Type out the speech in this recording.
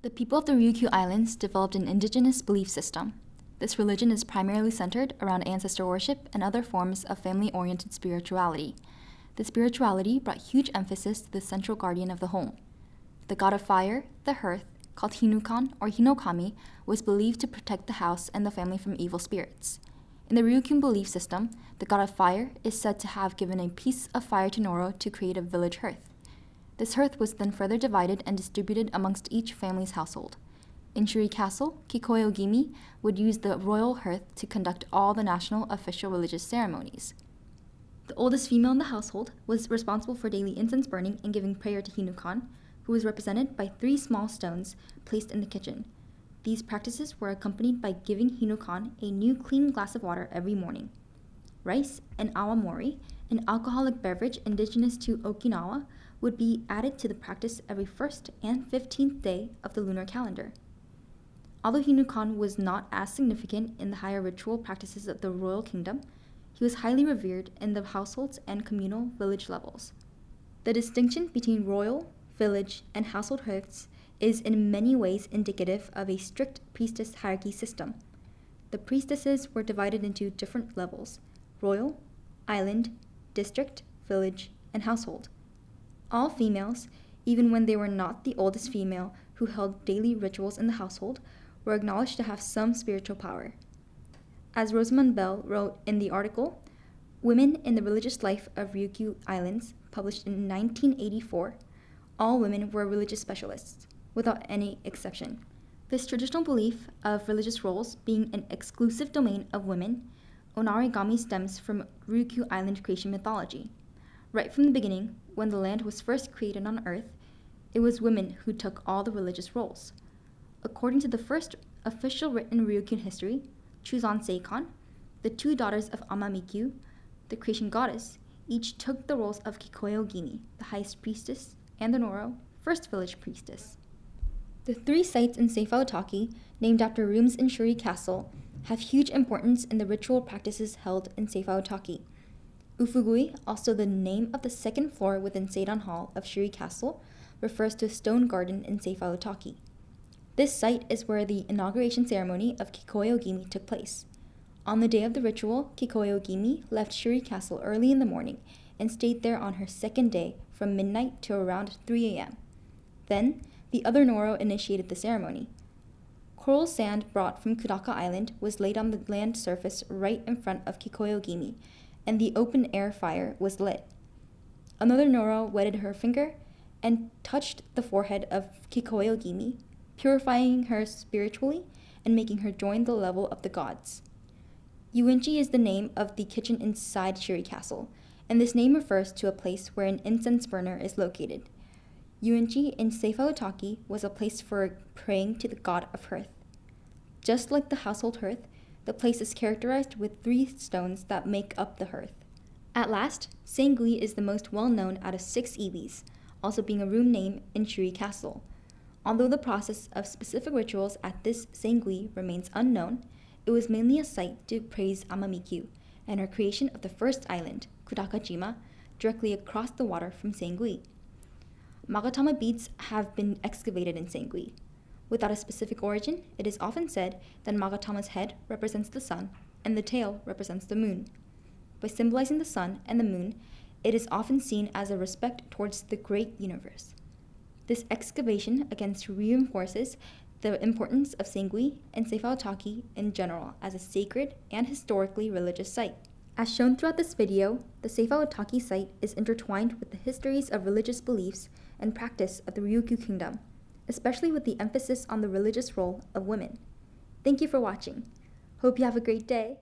The people of the Ryūkyū Islands developed an indigenous belief system. This religion is primarily centered around ancestor worship and other forms of family-oriented spirituality. The spirituality brought huge emphasis to the central guardian of the home. The god of fire, the hearth, called Hinukan or Hinokami, was believed to protect the house and the family from evil spirits. In the Ryūkyūan belief system, the god of fire is said to have given a piece of fire to Noro to create a village hearth. This hearth was then further divided and distributed amongst each family's household. In Shuri Castle, Kikoe Ogimi would use the royal hearth to conduct all the national official religious ceremonies. The oldest female in the household was responsible for daily incense burning and giving prayer to Hinukan, who was represented by 3 small stones placed in the kitchen. These practices were accompanied by giving Hinukan a new clean glass of water every morning. Rice and awamori, an alcoholic beverage indigenous to Okinawa, would be added to the practice every 1st and 15th day of the lunar calendar. Although Hinukan was not as significant in the higher ritual practices of the royal kingdom, he was highly revered in the households and communal village levels. The distinction between royal, village, and household hearths is in many ways indicative of a strict priestess hierarchy system. The priestesses were divided into different levels: royal, island, district, village, and household. All females, even when they were not the oldest female who held daily rituals in the household, were acknowledged to have some spiritual power. As Rosamund Bell wrote in the article, Women in the Religious Life of Ryūkyū Islands, published in 1984, all women were religious specialists, without any exception. This traditional belief of religious roles being an exclusive domain of women, onarigami stems from Ryūkyū Island creation mythology. Right from the beginning, when the land was first created on Earth, it was women who took all the religious roles. According to the first official written Ryūkyūan history, Chuzan Seikon, the 2 daughters of Amamikyu, the creation goddess, each took the roles of Kikoe Ogimi, the highest priestess, and the Noro, first village priestess. The 3 sites in Sēfa Utaki, named after rooms in Shuri Castle, have huge importance in the ritual practices held in Sēfa Utaki. Ufugui, also the name of the 2nd floor within Seidan Hall of Shuri Castle, refers to a stone garden in Sēfa Utaki. This site is where the inauguration ceremony of Kikoe Ogimi took place. On the day of the ritual, Kikoe Ogimi left Shuri Castle early in the morning and stayed there on her 2nd day from midnight to around 3 a.m. Then, the other Noro initiated the ceremony. Coral sand brought from Kudaka Island was laid on the land surface right in front of Kikoe Ogimi, and the open-air fire was lit. Another Noro wetted her finger and touched the forehead of Kikoe Ogimi, purifying her spiritually and making her join the level of the gods. Yuinchi is the name of the kitchen inside Shuri Castle, and this name refers to a place where an incense burner is located. Yuinchi in Sēfa Utaki was a place for praying to the god of hearth. Just like the household hearth, the place is characterized with 3 stones that make up the hearth. At last, Sengui is the most well-known out of 6 ibis, also being a room name in Shuri Castle. Although the process of specific rituals at this Sengui remains unknown, it was mainly a site to praise Amamikyu and her creation of the first island, Kudakajima, directly across the water from Sengui. Magatama beads have been excavated in Sengui. Without a specific origin, it is often said that Magatama's head represents the sun and the tail represents the moon. By symbolizing the sun and the moon, it is often seen as a respect towards the great universe. This excavation again reinforces the importance of Sengui and Sēfa Utaki in general as a sacred and historically religious site. As shown throughout this video, the Sēfa Utaki site is intertwined with the histories of religious beliefs and practice of the Ryūkyū Kingdom, especially with the emphasis on the religious role of women. Thank you for watching. Hope you have a great day.